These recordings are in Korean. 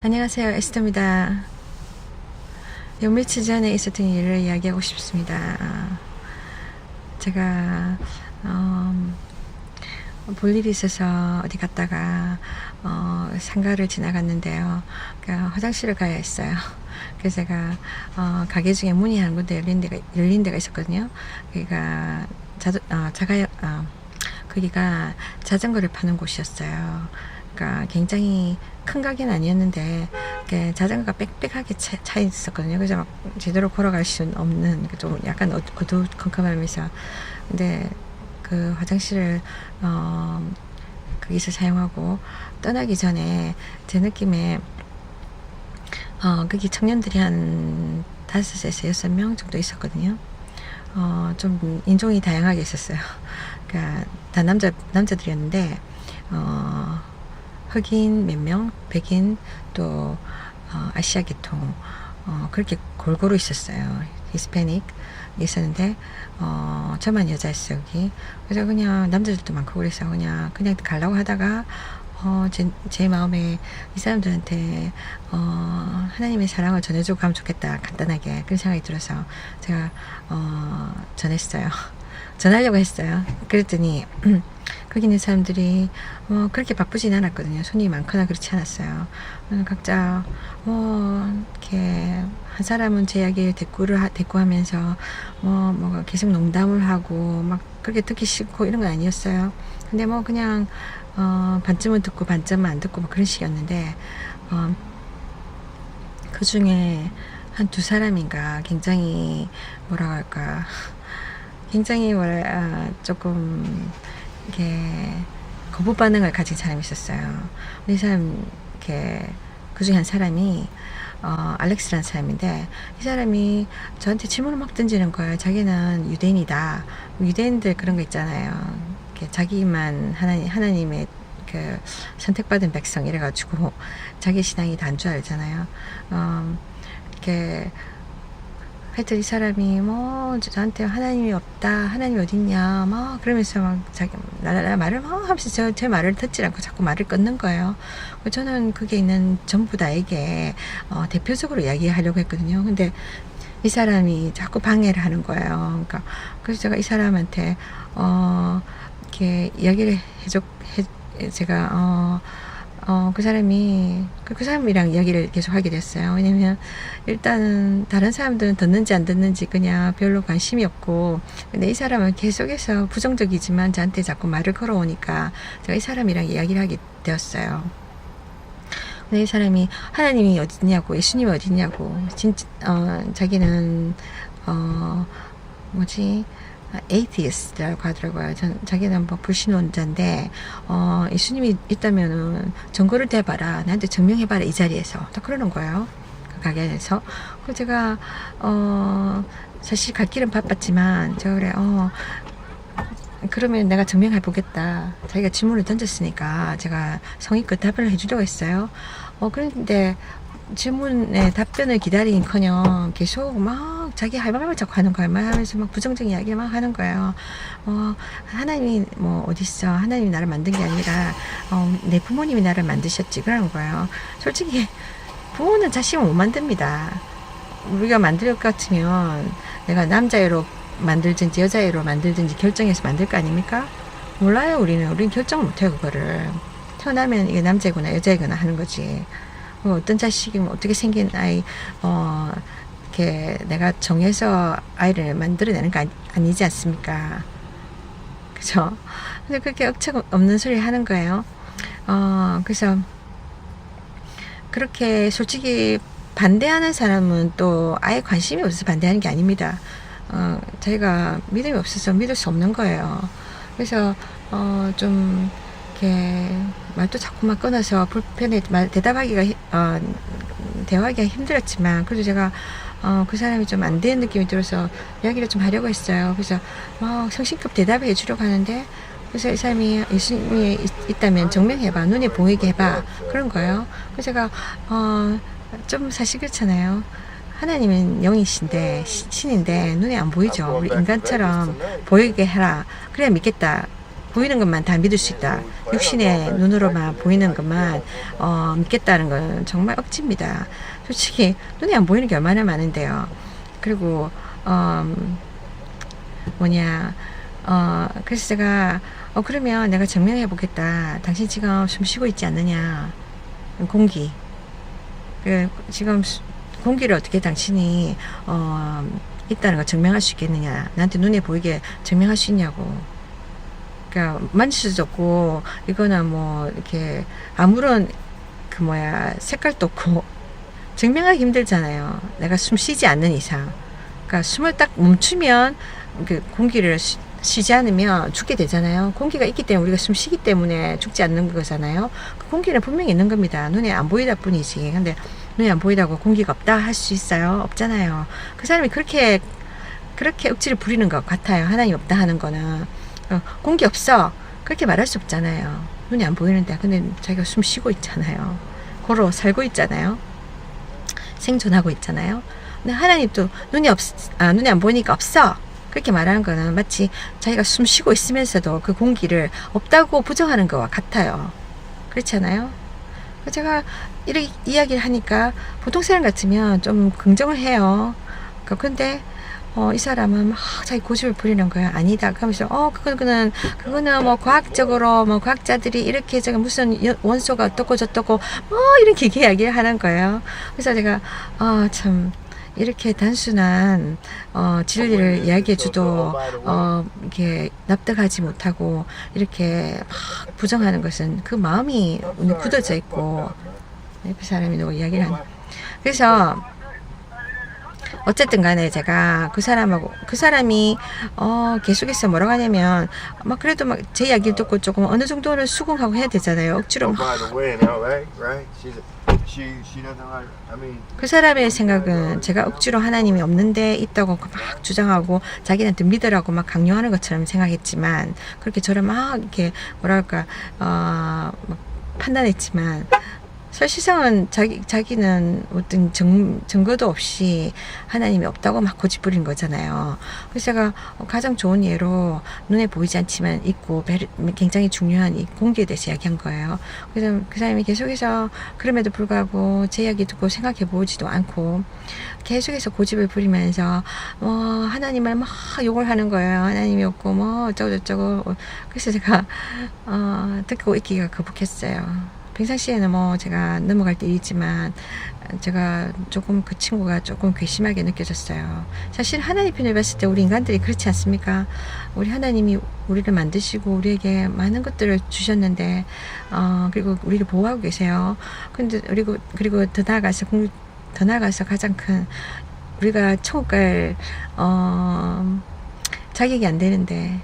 안녕하세요, 에스더입니다. 요 며칠 전에 있었던 일을 이야기하고 싶습니다. 제가 볼 일이 있어서 어디 갔다가 상가를 지나갔는데요. 그러니까 화장실을 가야 했어요. 그래서 제가 가게 중에 문이 한 군데 열린 데가 있었거든요. 그러니까 거기가 자전거를 파는 곳이었어요. 그러니까 굉장히 큰 가게는 아니었는데 자전거가 빽빽하게 차 있었거든요. 그래서 막 제대로 걸어갈 수는 없는 좀 약간 어두컴컴하면서, 근데 그 화장실을 거기서 사용하고 떠나기 전에 제 느낌에 거기 청년들이 한 5에서 6명 정도 있었거든요. 좀 인종이 다양하게 있었어요. 그러니까 다 남자들이었는데 흑인 몇 명, 백인, 또 아시아 계통 그렇게 골고루 있었어요. 히스패닉 있었는데 저만 여자였어요, 여기. 그래서 그냥 남자들도 많고 그래서 그냥 가려고 하다가 제 마음에 이 사람들한테 하나님의 사랑을 전해주고 가면 좋겠다, 간단하게 그런 생각이 들어서 제가 전했어요. 전하려고 했어요. 그랬더니 거기 있는 사람들이 그렇게 바쁘진 않았거든요. 손님이 많거나 그렇지 않았어요. 각자 이렇게 한 사람은 제 이야기를 대꾸하면서 뭐 계속 농담을 하고 막 그렇게 듣기 싫고 이런 건 아니었어요. 근데 뭐 그냥 반쯤은 듣고 반쯤은 안 듣고 막 그런 식이었는데 그 중에 한 2사람인가 굉장히 뭐라 할까, 굉장히 조금 이렇게 거부 반응을 가진 사람이 있었어요. 이 사람 그 중에 한 사람이 알렉스라는 사람인데, 이 사람이 저한테 질문을 막 던지는 거예요. 자기는 유대인이다. 유대인들 그런 거 있잖아요. 자기만 하나님의 그 선택받은 백성 이래가지고 자기 신앙이 단 줄 알잖아요. 하여튼 이 사람이 뭐 저한테 하나님이 없다, 하나님이 어딨냐 막 그러면서 막 자기 말을 막 하면서 제 말을 듣지 않고 자꾸 말을 끊는 거예요. 저는 그게 있는 전부 다에게 대표적으로 이야기하려고 했거든요. 근데 이 사람이 자꾸 방해를 하는 거예요. 그래서 제가 이 사람한테 이렇게 이야기를 제가 그 사람이랑 이야기를 계속 하게 됐어요. 왜냐면 일단은 다른 사람들은 듣는지 안 듣는지 그냥 별로 관심이 없고, 근데 이 사람은 계속해서 부정적이지만 저한테 자꾸 말을 걸어오니까 제가 이 사람이랑 이야기를 하게 되었어요. 근데 이 사람이 하나님이 어딨냐고, 예수님이 어딨냐고, 자기는 에이티스트라고 하더라고요. 자기는 뭐 불신론자인데 예수님이 있다면은 증거를 대봐라, 나한테 증명해봐라, 이 자리에서 딱 그러는 거예요, 그 가게에서. 그래서 제가 사실 갈 길은 바빴지만 제가 그래 그러면 내가 증명해 보겠다, 자기가 질문을 던졌으니까 제가 성의껏 답변을 해주려고 했어요. 그런데 질문에 답변을 기다리긴커녕 계속 막 자기 할 말만 자꾸 하는 거예요. 말하면서 막 부정적인 이야기를 막 하는 거예요. 하나님이 뭐 어딨어, 하나님이 나를 만든 게 아니라 내 부모님이 나를 만드셨지, 그러는 거예요. 솔직히 부모는 자식을 못 만듭니다. 우리가 만들 것 같으면 내가 남자애로 만들든지 여자애로 만들든지 결정해서 만들 거 아닙니까? 몰라요. 우리는 결정을 못해요. 그거를 태어나면 이게 남자이구나 여자이구나 하는 거지. 어떤 자식이 어떻게 생긴 아이 이렇게 내가 정해서 아이를 만들어내는 거 아니지 않습니까? 그죠? 근데 그렇게 억척 없는 소리 하는 거예요. 그래서 그렇게 솔직히 반대하는 사람은 또 아예 관심이 없어서 반대하는 게 아닙니다. 자기가 믿음이 없어서 믿을 수 없는 거예요. 그래서 좀 이렇게 말도 자꾸만 끊어서 불편해 대화하기가 힘들었지만, 그래도 제가 그 사람이 좀 안 되는 느낌이 들어서 이야기를 좀 하려고 했어요. 그래서 막 성심껏 대답을 해주려고 하는데, 그래서 이 사람이 예수님이 있다면 증명해봐, 눈에 보이게 해봐, 그런 거예요. 그래서 제가 좀 사실 그렇잖아요. 하나님은 영이신데 신인데 눈에 안 보이죠. 우리 인간처럼 보이게 해라, 그래야 믿겠다 보이는 것만 다 믿을 수 있다. 육신의 눈으로만 보이는 것만 믿겠다는 건 정말 억지입니다. 솔직히 눈에 안 보이는 게 얼마나 많은데요. 그리고 그래서 제가 그러면 내가 증명해 보겠다. 당신 지금 숨 쉬고 있지 않느냐. 공기. 지금 공기를 어떻게 당신이 있다는 걸 증명할 수 있겠느냐. 나한테 눈에 보이게 증명할 수 있냐고. 그러니까 만질 수도 없고 이거는 뭐 이렇게 아무런 색깔도 없고 증명하기 힘들잖아요. 내가 숨 쉬지 않는 이상. 그러니까 숨을 딱 멈추면 그 공기를 쉬지 않으면 죽게 되잖아요. 공기가 있기 때문에 우리가 숨 쉬기 때문에 죽지 않는 거잖아요. 그 공기는 분명히 있는 겁니다. 눈에 안 보이다 뿐이지. 근데 눈에 안 보이다고 공기가 없다 할 수 있어요? 없잖아요. 그 사람이 그렇게 억지를 부리는 것 같아요. 하나님 없다 하는 거는. 공기 없어. 그렇게 말할 수 없잖아요. 눈이 안 보이는데. 근데 자기가 숨 쉬고 있잖아요. 걸어 살고 있잖아요. 생존하고 있잖아요. 근데 하나님도 눈이 안 보이니까 없어. 그렇게 말하는 거는 마치 자기가 숨 쉬고 있으면서도 그 공기를 없다고 부정하는 것과 같아요. 그렇잖아요. 제가 이렇게 이야기를 하니까 보통 사람 같으면 좀 긍정을 해요. 근데 이 사람은 막 자기 고집을 부리는 거야. 아니다. 그러면서 그거는 뭐 과학적으로 뭐 과학자들이 이렇게 저기 무슨 원소가 어떻고 저떻고 뭐 이렇게 이야기를 하는 거예요. 그래서 제가 참 이렇게 단순한 진리를 이야기해줘도 이렇게 납득하지 못하고 이렇게 막 부정하는 것은 그 마음이 굳어져 있고 그 사람이 누구 이야기를 하는. 그래서 어쨌든 간에 제가 그 사람이 계속해서 뭐라고 하냐면 막 그래도 막 제 이야기를 듣고 조금 어느 정도는 수긍하고 해야 되잖아요. 억지로 막. 그 사람의 생각은 제가 억지로 하나님이 없는데 있다고 막 주장하고 자기한테 믿으라고 막 강요하는 것처럼 생각했지만 그렇게 저를 막 이렇게 뭐랄까 막 판단했지만 사실상은 자기는 어떤 증거도 없이 하나님이 없다고 막 고집부린 거잖아요. 그래서 제가 가장 좋은 예로 눈에 보이지 않지만 있고 굉장히 중요한 이 공기에 대해서 이야기한 거예요. 그래서 그 사람이 계속해서 그럼에도 불구하고 제 이야기 듣고 생각해 보지도 않고 계속해서 고집을 부리면서 하나님을 막 욕을 하는 거예요. 하나님이 없고 뭐 어쩌고 그래서 제가 듣고 있기가 거북했어요. 평상시에는 뭐 제가 넘어갈 때 있지만 제가 조금 그 친구가 조금 괘씸하게 느껴졌어요. 사실 하나님 편을 봤을 때 우리 인간들이 그렇지 않습니까? 우리 하나님이 우리를 만드시고 우리에게 많은 것들을 주셨는데 그리고 우리를 보호하고 계세요. 근데 그리고 더 나아가서 가장 큰 우리가 천국 갈 자격이 안 되는데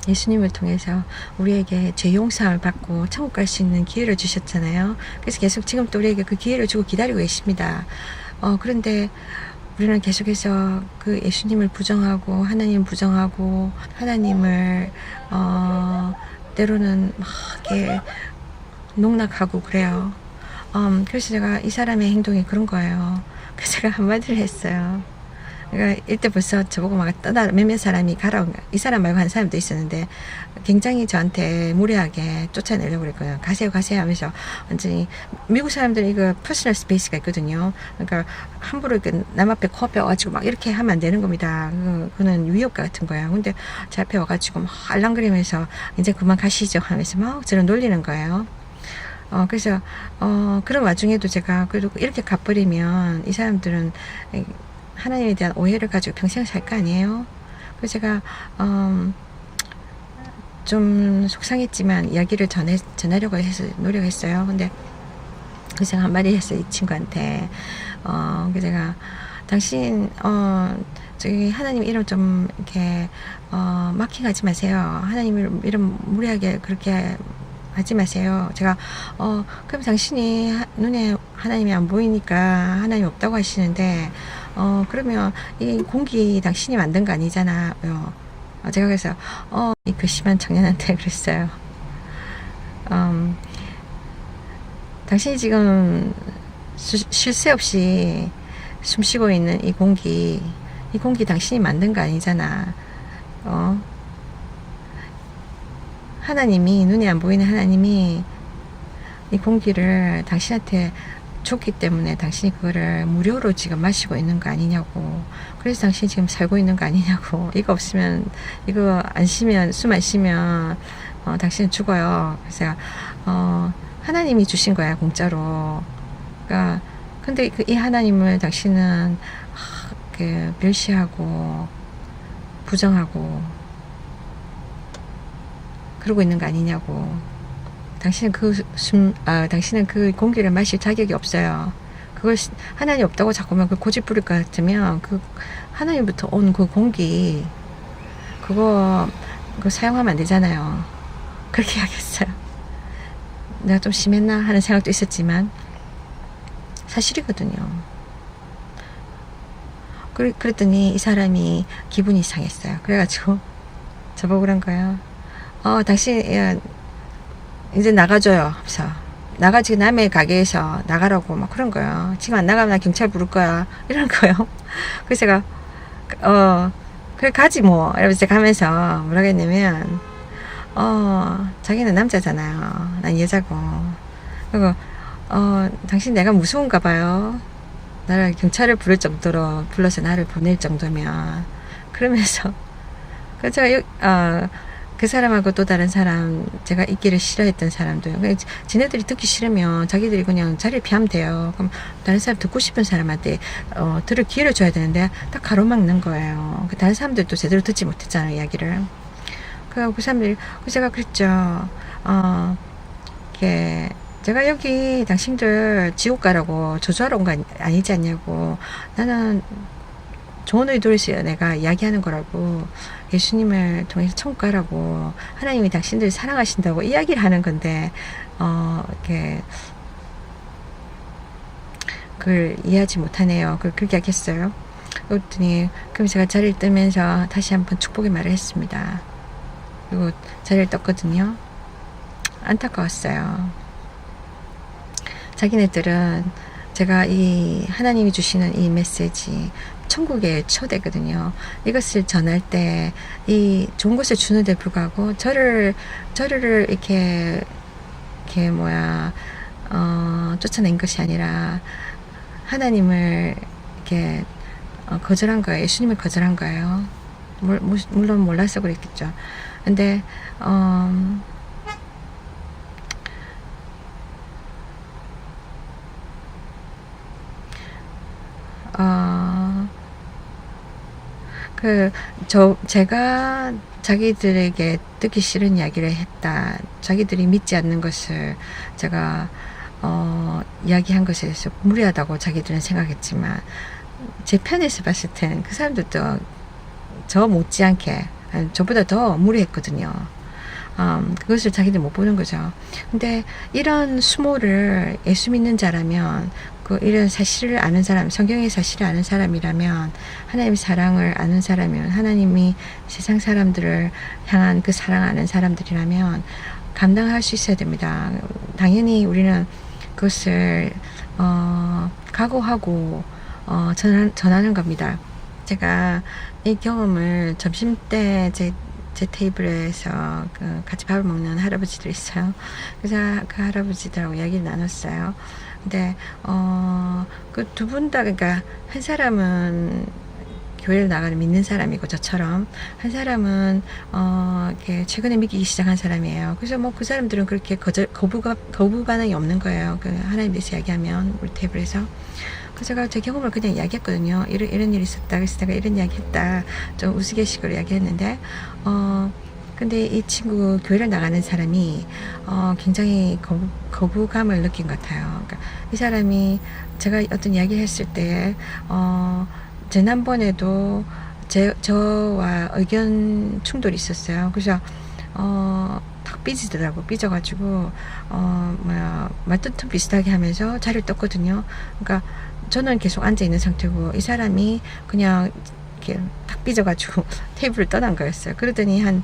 예수님을 통해서 우리에게 죄 용서를 받고 천국 갈 수 있는 기회를 주셨잖아요. 그래서 계속 지금 또 우리에게 그 기회를 주고 기다리고 계십니다. 그런데 우리는 계속해서 그 예수님을 부정하고 하나님을 부정하고 하나님을 때로는 막 이렇게 농락하고 그래요. 그래서 제가 이 사람의 행동이 그런 거예요. 그래서 제가 한마디를 했어요. 그러니까 이때 벌써 저보고 막 몇몇 사람이 가라온 거야. 이 사람 말고 한 사람도 있었는데 굉장히 저한테 무례하게 쫓아내려고 그랬거든요. 가세요 하면서 완전히 미국 사람들은 이거 퍼스널 스페이스가 있거든요. 그러니까 함부로 이렇게 남 앞에 코앞에 와가지고 막 이렇게 하면 안 되는 겁니다. 그거는 위협과 같은 거예요. 근데 제 앞에 와가지고 막 알랑거리면서 이제 그만 가시죠 하면서 막 저를 놀리는 거예요. 그래서 그런 와중에도 제가 그래도 이렇게 가버리면 이 사람들은 하나님에 대한 오해를 가지고 평생 살 거 아니에요. 그래서 제가 좀 속상했지만 이야기를 전하려고 해서 노력했어요. 근데 그래서 제가 한마디 했어요. 이 친구한테. 그래서 제가 당신 저기 하나님 이름 좀 이렇게 마킹하지 마세요. 하나님 이름 무리하게 그렇게 하지 마세요. 제가 그럼 당신이 눈에 하나님이 안 보이니까 하나님 없다고 하시는데 그러면 이 공기 당신이 만든 거 아니잖아요. 제가 그래서 이 괘씸한 청년한테 그랬어요. 당신이 지금 쉴 새 없이 숨 쉬고 있는 이 공기, 당신이 만든 거 아니잖아. 하나님이, 눈에 안 보이는 하나님이 이 공기를 당신한테 줬기 때문에 당신이 그거를 무료로 지금 마시고 있는 거 아니냐고. 그래서 당신이 지금 살고 있는 거 아니냐고. 이거 없으면, 이거 안 쉬면, 숨 안 쉬면 당신은 죽어요. 그래서 하나님이 주신 거야, 공짜로. 그러니까 근데 이 하나님을 당신은 멸시하고 부정하고 그러고 있는 거 아니냐고. 당신은 당신은 그 공기를 마실 자격이 없어요. 그걸 하나님 없다고 자꾸만 그 고집 부릴 것 같으면 그 하나님부터 온 그 공기 그거 사용하면 안 되잖아요. 그렇게 이야기했어요. 내가 좀 심했나 하는 생각도 있었지만 사실이거든요. 그랬더니 이 사람이 기분이 이상했어요. 그래가지고 저보고 그런 거예요. 당신 이제 나가줘요. 그래서 지금 남의 가게에서 나가라고 막 그런 거예요. 지금 안 나가면 나 경찰 부를 거야. 이런 거예요. 그래서 제가 그래 가지 뭐 이러면서 가면서 뭐라고 했냐면 자기는 남자잖아요. 난 여자고. 그리고 당신 내가 무서운가 봐요. 나를 경찰을 부를 정도로 불러서 나를 보낼 정도면. 그러면서 제가 그 사람하고 또 다른 사람, 제가 있기를 싫어했던 사람도, 지네들이 듣기 싫으면 자기들이 그냥 자리를 피하면 돼요. 그럼 다른 사람 듣고 싶은 사람한테 들을 기회를 줘야 되는데 딱 가로막는 거예요. 다른 사람들도 제대로 듣지 못했잖아요, 이야기를. 그 사람들이, 제가 그랬죠. 제가 여기 당신들 지옥 가라고 저주하러 온 거 아니지 않냐고. 나는 좋은 의도에서 내가 이야기하는 거라고. 예수님을 통해서 천국 가라고. 하나님이 당신들 사랑하신다고 이야기를 하는 건데, 그걸 이해하지 못하네요. 그렇게 이야기했어요. 그랬더니, 그럼 제가 자리를 뜨면서 다시 한번 축복의 말을 했습니다. 그리고 자리를 떴거든요. 안타까웠어요. 자기네들은 제가 이 하나님이 주시는 이 메시지, 천국의 초대거든요. 이것을 전할 때 이 좋은 것을 주는데 불구하고 저를 이렇게 쫓아낸 것이 아니라 하나님을 이렇게 거절한 거예요. 예수님을 거절한 거예요. 물론 몰라서 그랬겠죠. 근데 제가 자기들에게 듣기 싫은 이야기를 했다. 자기들이 믿지 않는 것을 제가 이야기한 것에 대해서 무리하다고 자기들은 생각했지만 제 편에서 봤을 때는 그 사람들도 저 못지않게 저보다 더 무리했거든요. 그것을 자기들 못 보는 거죠. 근데 이런 수모를 예수 믿는 자라면, 이런 사실을 아는 사람, 성경의 사실을 아는 사람이라면, 하나님의 사랑을 아는 사람이면, 하나님이 세상 사람들을 향한 그 사랑 아는 사람들이라면 감당할 수 있어야 됩니다. 당연히 우리는 그것을 각오하고 전하는 겁니다. 제가 이 경험을 점심때 제 테이블에서 같이 밥을 먹는 할아버지들 있어요. 그래서 그 할아버지들하고 이야기를 나눴어요. 근데 그 두 분 다, 그러니까 한 사람은 교회를 나가는 믿는 사람이고 저처럼, 한 사람은 이렇게 최근에 믿기 시작한 사람이에요. 그래서 뭐 그 사람들은 그렇게 거부 반응이 없는 거예요. 하나님 대해서 이야기하면 우리 테이블에서. 그래서 제가 제 경험을 그냥 이야기했거든요. 이런 일이 있었다. 그래서 내가 이런 이야기 했다. 좀 우스갯식으로 이야기했는데, 근데 이 친구 교회를 나가는 사람이, 굉장히 거부감을 느낀 것 같아요. 그러니까 이 사람이 제가 어떤 이야기를 했을 때, 지난번에도 저와 의견 충돌이 있었어요. 그래서, 탁 삐져가지고, 말투 비슷하게 하면서 자리를 떴거든요. 그러니까 저는 계속 앉아있는 상태고, 이 사람이 그냥 이렇게 탁 삐져가지고 테이블을 떠난 거였어요. 그러더니 한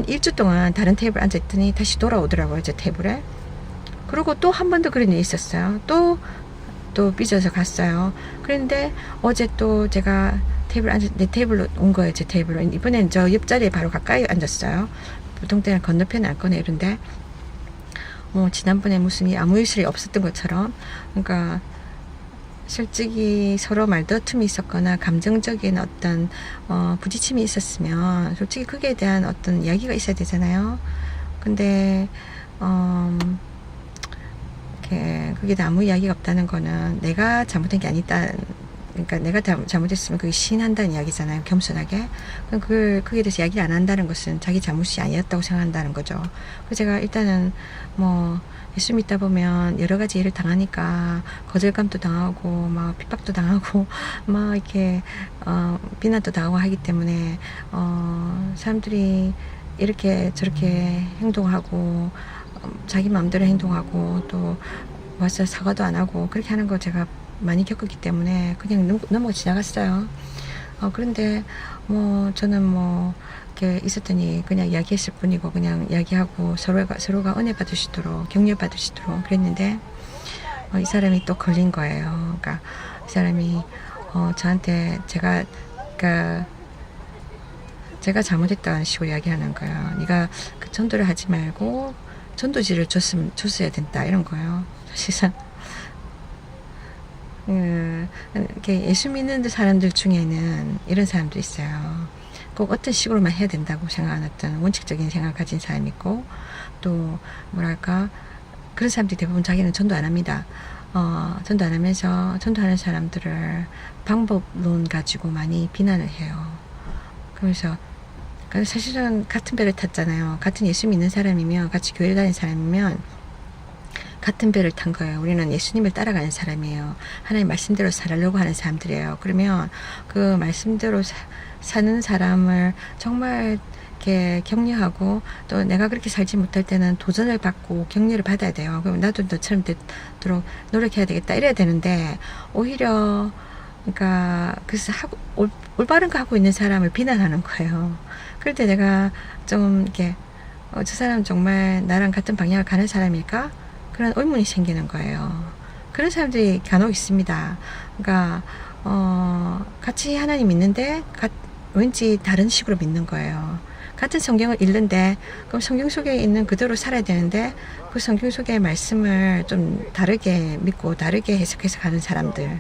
일주 동안 다른 테이블에 앉아있더니 다시 돌아오더라고요, 제 테이블에. 그리고 또 한 번 더 그런 일이 있었어요. 또 삐져서 갔어요. 그런데 어제 또 제가 내 테이블로 온 거예요. 제 테이블로. 이번엔 저 옆자리에 바로 가까이 앉았어요. 보통 때는 건너편에 앉거나 이런데, 지난번에 무슨 아무 일이 없었던 것처럼. 그러니까 솔직히 서로 말다툼이 있었거나 감정적인 어떤 부딪힘이 있었으면 솔직히 그게 대한 어떤 이야기가 있어야 되잖아요. 근데 이렇게 그게 아무 이야기가 없다는 거는 내가 잘못한 게 아니다. 그러니까 내가 잘못했으면 그게 시인한다는 이야기잖아요. 겸손하게. 그게 대해서 이야기를 안 한다는 것은 자기 잘못이 아니었다고 생각한다는 거죠. 그래서 제가 일단은 예수 믿다 보면 여러 가지 일을 당하니까 거절감도 당하고 막 핍박도 당하고 막 이렇게 비난도 당하고 하기 때문에 사람들이 이렇게 저렇게 행동하고 자기 마음대로 행동하고 또 와서 사과도 안 하고 그렇게 하는 거 제가 많이 겪었기 때문에 그냥 넘어가 지나갔어요. 그런데 저는 이렇게 있었더니 그냥 이야기했을 뿐이고 그냥 이야기하고 서로가 은혜 받으시도록 격려 받으시도록 그랬는데 이 사람이 또 걸린 거예요. 그러니까 이 사람이 저한테 제가 잘못했다는 식으로 이야기하는 거예요. 네가 그 전도를 하지 말고 전도지를 줬어야 된다 이런 거예요. 사실상 이렇게 예수 믿는 사람들 중에는 이런 사람도 있어요. 꼭 어떤 식으로만 해야 된다고 생각하는 어떤 원칙적인 생각을 가진 사람이 있고, 또 뭐랄까 그런 사람들이 대부분 자기는 전도 안 합니다. 전도 안 하면서 전도하는 사람들을 방법론 가지고 많이 비난을 해요. 그래서 사실은 같은 배를 탔잖아요. 같은 예수 믿는 사람이면, 같이 교회를 다니는 사람이면 같은 배를 탄 거예요. 우리는 예수님을 따라가는 사람이에요. 하나님 말씀대로 살려고 하는 사람들이에요. 그러면 그 말씀대로 사는 사람을 정말 이렇게 격려하고, 또 내가 그렇게 살지 못할 때는 도전을 받고 격려를 받아야 돼요. 그럼 나도 너처럼 되도록 노력해야 되겠다 이래야 되는데, 오히려 그러니까 그래서 올바른 거 하고 있는 사람을 비난하는 거예요. 그럴 때 내가 좀 이렇게 저 사람 정말 나랑 같은 방향을 가는 사람일까? 그런 의문이 생기는 거예요. 그런 사람들이 간혹 있습니다. 그러니까 같이 하나님 믿는데 왠지 다른 식으로 믿는 거예요. 같은 성경을 읽는데 그럼 성경 속에 있는 그대로 살아야 되는데 그 성경 속의 말씀을 좀 다르게 믿고 다르게 해석해서 가는 사람들.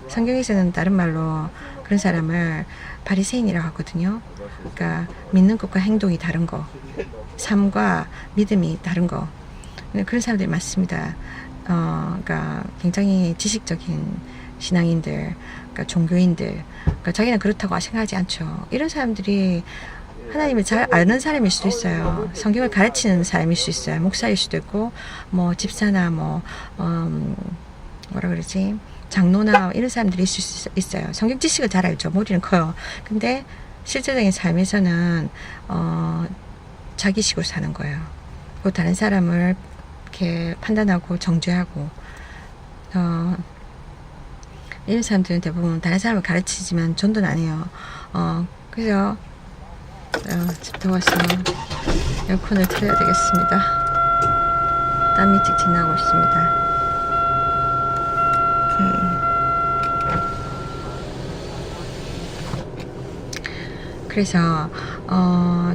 성경에서는 다른 말로 그런 사람을 바리새인이라고 하거든요. 그러니까 믿는 것과 행동이 다른 거, 삶과 믿음이 다른 거. 그런 사람들이 많습니다. 그러니까 굉장히 지식적인 신앙인들, 그러니까 종교인들, 그러니까 자기는 그렇다고 생각하지 않죠. 이런 사람들이 하나님을 잘 아는 사람일 수도 있어요. 성경을 가르치는 사람일 수 있어요. 목사일 수도 있고, 집사나 뭐라 그러지? 장로나 이런 사람들이 있을 수 있어요. 성경 지식을 잘 알죠. 머리는 커요. 근데 실제적인 삶에서는 자기식으로 사는 거예요. 그리고 다른 사람을 이렇게 판단하고 정죄하고 이런 사람들은 대부분 다른 사람을 가르치지만 전도는 안 해요. 그래서 집 더워서 에어컨을 틀어야 되겠습니다. 땀이 찍찍 나고 있습니다. 그래서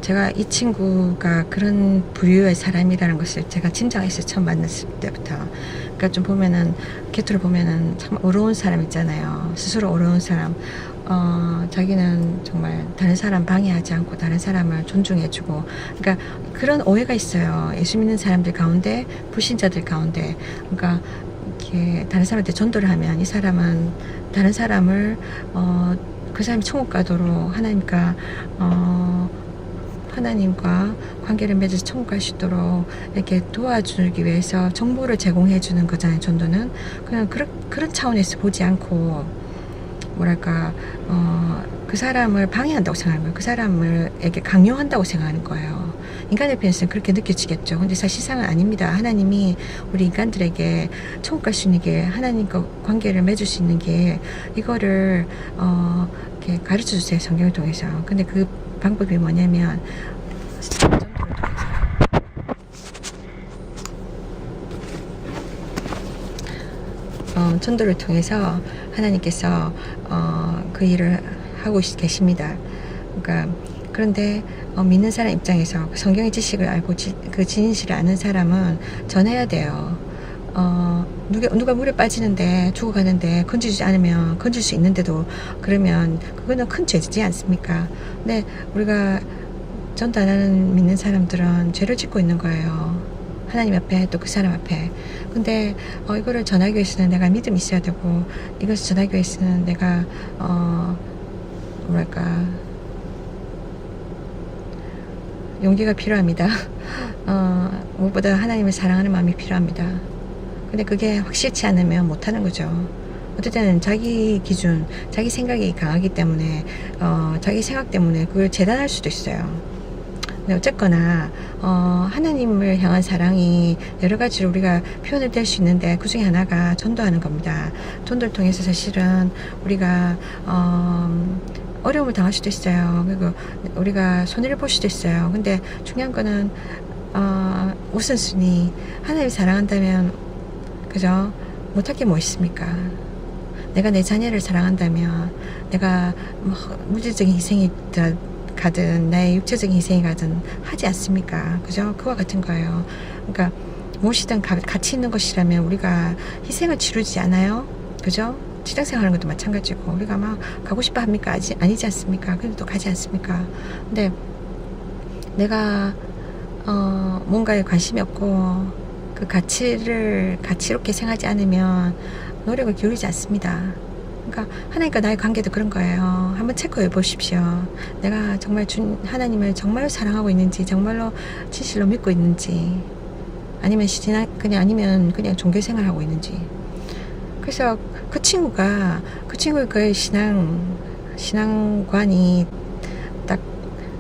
제가 이 친구가 그런 부류의 사람이라는 것을 제가 짐작했어요. 처음 만났을 때부터. 그러니까 좀 보면은 곁으로 보면은 참 어려운 사람 있잖아요. 스스로 어려운 사람. 자기는 정말 다른 사람 방해하지 않고 다른 사람을 존중해주고, 그러니까 그런 오해가 있어요. 예수 믿는 사람들 가운데, 불신자들 가운데. 그러니까 이렇게 다른 사람한테 전도를 하면 이 사람은 다른 사람을 그 사람이 천국 가도록 하나님과 관계를 맺어서 천국 갈 수 있도록 이렇게 도와주기 위해서 정보를 제공해 주는 거잖아요. 전도는 그냥 그런 차원에서 보지 않고 뭐랄까 그 사람을 방해한다고 생각하는 거예요. 그 사람을 이렇게 강요한다고 생각하는 거예요. 인간의 편에서는 그렇게 느껴지겠죠. 근데 사실상은 아닙니다. 하나님이 우리 인간들에게 천국 갈 수 있는 게, 하나님과 관계를 맺을 수 있는 게, 이거를 이렇게 가르쳐 주세요. 성경을 통해서. 근데 그 방법이 뭐냐면 전도를 통해서 하나님께서 그 일을 하고 계십니다. 그러니까 그런데 믿는 사람 입장에서 그 성경의 지식을 알고 그 진실을 아는 사람은 전해야 돼요. 누가 물에 빠지는데 죽어가는데 건지지 않으면 건질 수 있는데도 그러면 그거는 큰 죄지지 않습니까? 근데 우리가 전도 안 하는 믿는 사람들은 죄를 짓고 있는 거예요. 하나님 앞에 또 그 사람 앞에. 근데 이거를 전하기 위해서는 내가 믿음이 있어야 되고 이것을 전하기 위해서는 내가 뭐랄까 용기가 필요합니다. 무엇보다 하나님을 사랑하는 마음이 필요합니다. 근데 그게 확실치 않으면 못하는 거죠. 어떨 때는 자기 기준, 자기 생각이 강하기 때문에 자기 생각 때문에 그걸 재단할 수도 있어요. 근데 어쨌거나 하나님을 향한 사랑이 여러 가지로 우리가 표현을 될 수 있는데 그 중에 하나가 전도하는 겁니다. 전도를 통해서 사실은 우리가 어려움을 당할 수도 있어요. 그리고 우리가 손해를 볼 수도 있어요. 근데 중요한 거는 우선순위 하나님을 사랑한다면 그죠? 못할 게 뭐 있습니까? 내가 내 자녀를 사랑한다면 내가 뭐 물질적인 희생이 가든 나의 육체적인 희생이 가든 하지 않습니까? 그죠? 그와 같은 거예요. 그러니까 무엇이든 가치 있는 것이라면 우리가 희생을 치르지 않아요? 그죠? 직장생활 하는 것도 마찬가지고 우리가 막 가고 싶어 합니까? 아니지 않습니까? 그래도 또 가지 않습니까? 근데 내가 뭔가에 관심이 없고 그 가치를 가치롭게 생각하지 않으면 노력을 기울이지 않습니다. 그러니까 하나님과 나의 관계도 그런 거예요. 한번 체크해 보십시오. 내가 정말 하나님을 정말로 사랑하고 있는지, 정말로 진실로 믿고 있는지, 아니면 그냥 종교 생활하고 있는지. 그래서 그 친구의 그 신앙관이 딱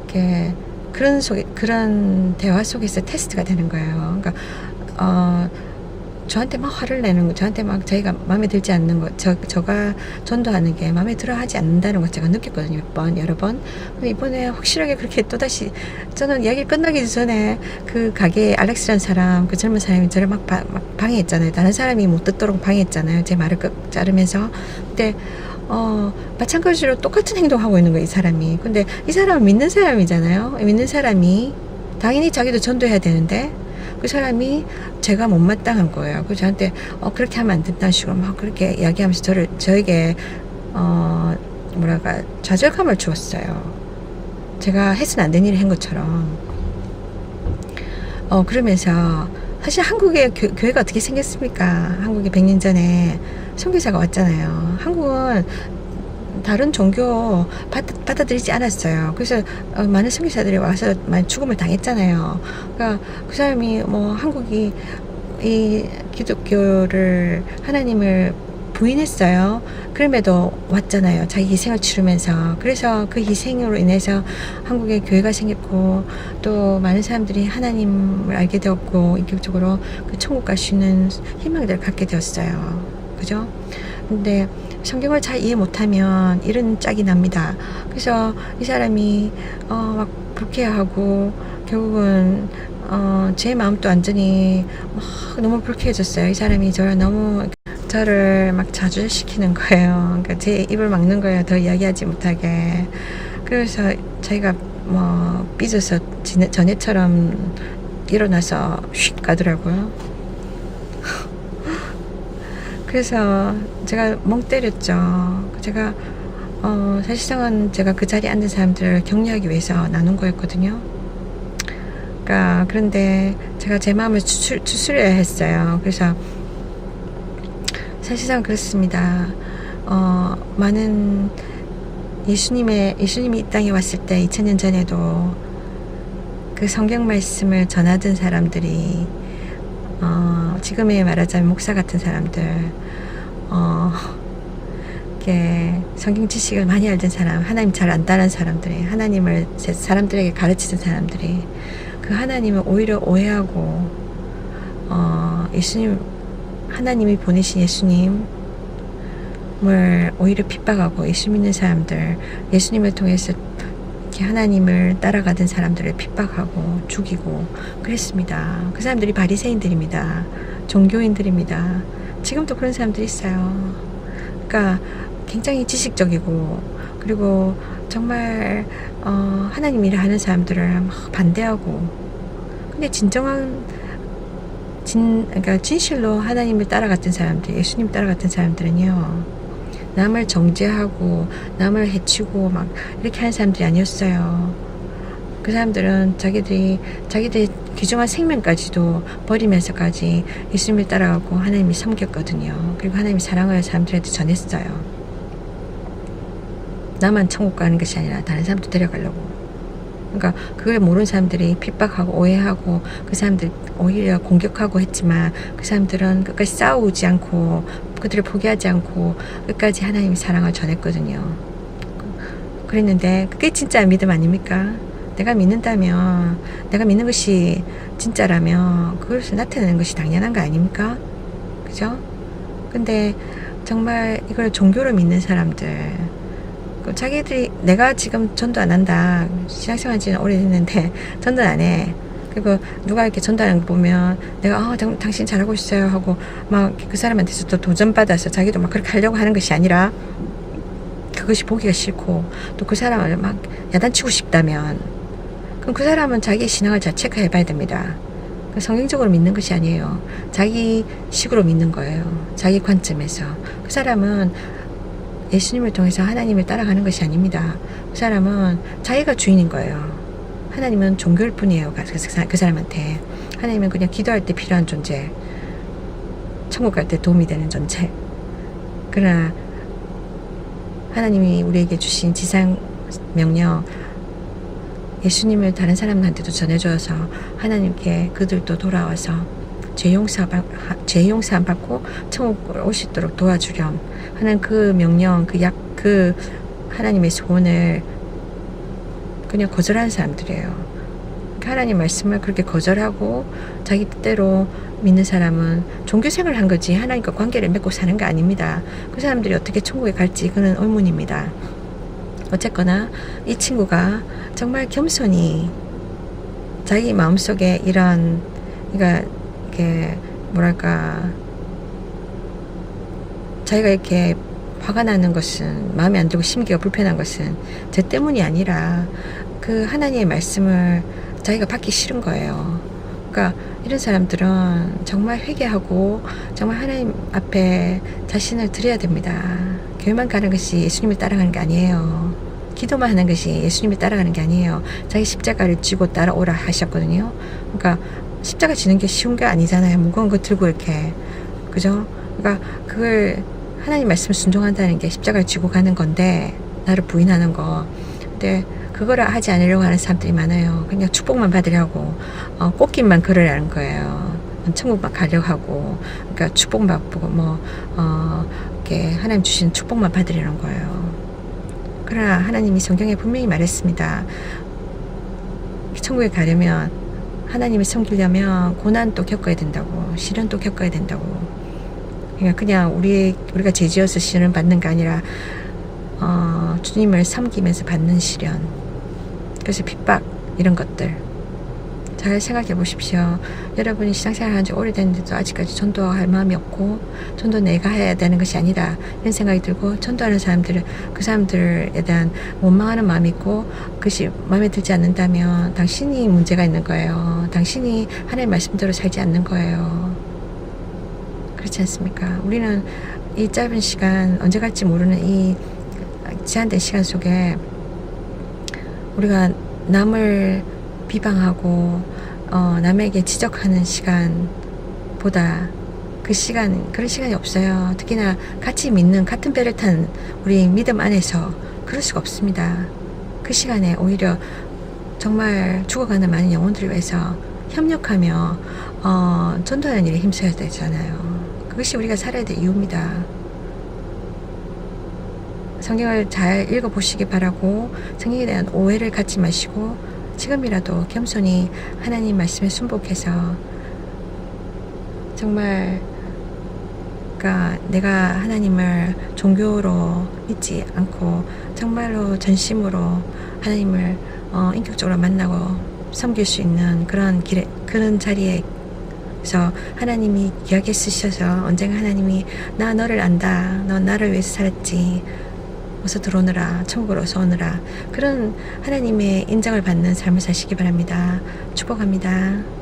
이렇게 그런 대화 속에서 테스트가 되는 거예요. 그러니까 저한테 막 화를 내는 거, 저한테 막 자기가 마음에 들지 않는 거, 저가 전도하는 게 마음에 들어 하지 않는다는 걸 제가 느꼈거든요. 여러 번. 근데 이번에 확실하게 그렇게 또다시, 저는 이야기 끝나기 전에 그 가게에 알렉스라는 사람, 그 젊은 사람이 저를 막 방해했잖아요. 다른 사람이 못 듣도록 방해했잖아요. 제 말을 자르면서. 근데, 마찬가지로 똑같은 행동하고 있는 거예요, 이 사람이. 근데 이 사람은 믿는 사람이잖아요. 믿는 사람이, 당연히 자기도 전도해야 되는데, 그 사람이 제가 못마땅한 거예요. 그래서 저한테 그렇게 하면 안 된다는 식으로 막 그렇게 이야기하면서 저에게 뭐랄까 좌절감을 주었어요. 제가 해서는 안 된 일을 한 것처럼. 그러면서 사실 한국의 교회가 어떻게 생겼습니까? 한국에 100년 전에 선교사가 왔잖아요. 한국은 다른 종교 받아들이지 않았어요. 그래서 많은 선교사들이 와서 많이 죽음을 당했잖아요. 그러니까 그 사람이 뭐 한국이 이 기독교를 하나님을 부인했어요. 그럼에도 왔잖아요. 자기 희생을 치르면서. 그래서 그 희생으로 인해서 한국에 교회가 생겼고 또 많은 사람들이 하나님을 알게 되었고 인격적으로 그 천국 갈 수 있는 희망을 갖게 되었어요. 그죠? 근데 성경을 잘 이해 못하면 이런 짝이 납니다. 그래서 이 사람이 막 불쾌하고 결국은 제 마음도 완전히 막 너무 불쾌해졌어요. 이 사람이 저를 막 좌절시키는 거예요. 그러니까 제 입을 막는 거예요. 더 이야기하지 못하게. 그래서 자기가 뭐 삐져서 전에처럼 일어나서 휙 가더라고요. 그래서 제가 멍 때렸죠. 제가 사실상은 제가 그 자리에 앉은 사람들을 격려하기 위해서 나눈 거였거든요. 그러니까 그런데 제가 제 마음을 추스려야 했어요. 그래서 사실상 그렇습니다. 많은 예수님이 이 땅에 왔을 때 2000년 전에도 그 성경 말씀을 전하던 사람들이 지금에 말하자면 목사 같은 사람들, 이렇게 성경 지식을 많이 알던 사람, 하나님 잘 안다는 사람들이, 하나님을 사람들에게 가르치던 사람들이 그 하나님을 오히려 오해하고 하나님이 보내신 예수님을 오히려 핍박하고 예수 믿는 사람들, 예수님을 통해서 하나님을 따라가던 사람들을 핍박하고 죽이고 그랬습니다. 그 사람들이 바리새인들입니다. 종교인들입니다. 지금도 그런 사람들이 있어요. 그러니까 굉장히 지식적이고 그리고 정말 하나님 일을 하는 사람들을 막 반대하고, 근데 그러니까 진실로 하나님을 따라갔던 사람들, 예수님 따라갔던 사람들은요, 남을 정죄하고 남을 해치고 막 이렇게 하는 사람들이 아니었어요. 그 사람들은 자기들이 귀중한 생명까지도 버리면서까지 예수님을 따라가고 하나님을 섬겼거든요. 그리고 하나님의 사랑을 사람들한테 전했어요. 나만 천국 가는 것이 아니라 다른 사람도 데려가려고. 그러니까 그걸 모르는 사람들이 핍박하고 오해하고 그 사람들 오히려 공격하고 했지만, 그 사람들은 끝까지 싸우지 않고 그들을 포기하지 않고 끝까지 하나님의 사랑을 전했거든요. 그랬는데 그게 진짜 믿음 아닙니까? 내가 믿는다면, 내가 믿는 것이 진짜라면 그것을 나타내는 것이 당연한 거 아닙니까? 그죠? 근데 정말 이걸 종교로 믿는 사람들, 자기들이, 내가 지금 전도 안 한다, 신앙생활 지는 오래됐는데 전도 안 해. 그리고 누가 이렇게 전도하는 거 보면 내가 당신 잘하고 있어요 하고 막 그 사람한테서 또 도전받아서 자기도 막 그렇게 하려고 하는 것이 아니라, 그것이 보기가 싫고 또 그 사람을 막 야단치고 싶다면, 그럼 그 사람은 자기의 신앙을 잘 체크해 봐야 됩니다. 성경적으로 믿는 것이 아니에요. 자기 식으로 믿는 거예요. 자기 관점에서. 그 사람은 예수님을 통해서 하나님을 따라가는 것이 아닙니다. 그 사람은 자기가 주인인 거예요. 하나님은 종교일 뿐이에요. 그 사람한테. 하나님은 그냥 기도할 때 필요한 존재, 천국 갈 때 도움이 되는 존재. 그러나 하나님이 우리에게 주신 지상 명령, 예수님을 다른 사람한테도 전해줘서 하나님께 그들도 돌아와서 죄 용서 받고 천국을 올 수 있도록 도와주렴 하는 그 명령, 그 하나님의 소원을 그냥 거절하는 사람들이에요. 하나님 말씀을 그렇게 거절하고 자기 뜻대로 믿는 사람은 종교생활을 한 거지 하나님과 관계를 맺고 사는 게 아닙니다. 그 사람들이 어떻게 천국에 갈지 그는 의문입니다. 어쨌거나 이 친구가 정말 겸손히 자기 마음속에 이런, 그러니까 이게 뭐랄까, 자기가 이렇게 화가 나는 것은, 마음에 안 들고 심기가 불편한 것은 저 때문이 아니라 그 하나님의 말씀을 자기가 받기 싫은 거예요. 그러니까 이런 사람들은 정말 회개하고 정말 하나님 앞에 자신을 드려야 됩니다. 교회만 가는 것이 예수님을 따라가는 게 아니에요. 기도만 하는 것이 예수님을 따라가는 게 아니에요. 자기 십자가를 쥐고 따라오라 하셨거든요. 그러니까 십자가 지는 게 쉬운 게 아니잖아요. 무거운 거 들고 이렇게. 그죠? 그러니까 그걸, 하나님 말씀을 순종한다는 게 십자가를 쥐고 가는 건데, 나를 부인하는 거. 근데 그거를 하지 않으려고 하는 사람들이 많아요. 그냥 축복만 받으려고, 꽃길만 걸으라는 거예요. 천국만 가려고 하고, 그러니까 축복 받고, 이렇게 하나님 주신 축복만 받으려는 거예요. 그러나 하나님이 성경에 분명히 말했습니다. 천국에 가려면, 하나님을 섬기려면 고난도 겪어야 된다고, 시련도 겪어야 된다고. 그러니까 그냥 우리가 죄지어서 시련을 받는 게 아니라 주님을 섬기면서 받는 시련, 그래서 핍박, 이런 것들 잘 생각해 보십시오. 여러분이 신앙생활 한 지 오래됐는데도 아직까지 전도할 마음이 없고, 전도 내가 해야 되는 것이 아니다 이런 생각이 들고, 전도하는 사람들은 그 사람들에 대한 원망하는 마음이 있고 그것이 마음에 들지 않는다면 당신이 문제가 있는 거예요. 당신이 하나님의 말씀대로 살지 않는 거예요. 그렇지 않습니까? 우리는 이 짧은 시간, 언제 갈지 모르는 이 제한된 시간 속에 우리가 남을 비방하고 남에게 지적하는 시간보다 그런 시간이 없어요. 특히나 같이 믿는, 같은 배를 탄 우리 믿음 안에서 그럴 수가 없습니다. 그 시간에 오히려 정말 죽어가는 많은 영혼들을 위해서 협력하며 전도하는 일에 힘써야 되잖아요. 그것이 우리가 살아야 될 이유입니다. 성경을 잘 읽어보시기 바라고, 성경에 대한 오해를 갖지 마시고 지금이라도 겸손히 하나님 말씀에 순복해서 정말, 그러니까 내가 하나님을 종교로 믿지 않고 정말로 전심으로 하나님을 인격적으로 만나고 섬길 수 있는 그런 자리에 그래서 하나님이 귀하게 쓰셔서 언젠가 하나님이 나 너를 안다, 너 나를 위해서 살았지, 어서 들어오느라, 천국으로 어서 오느라, 그런 하나님의 인정을 받는 삶을 사시기 바랍니다. 축복합니다.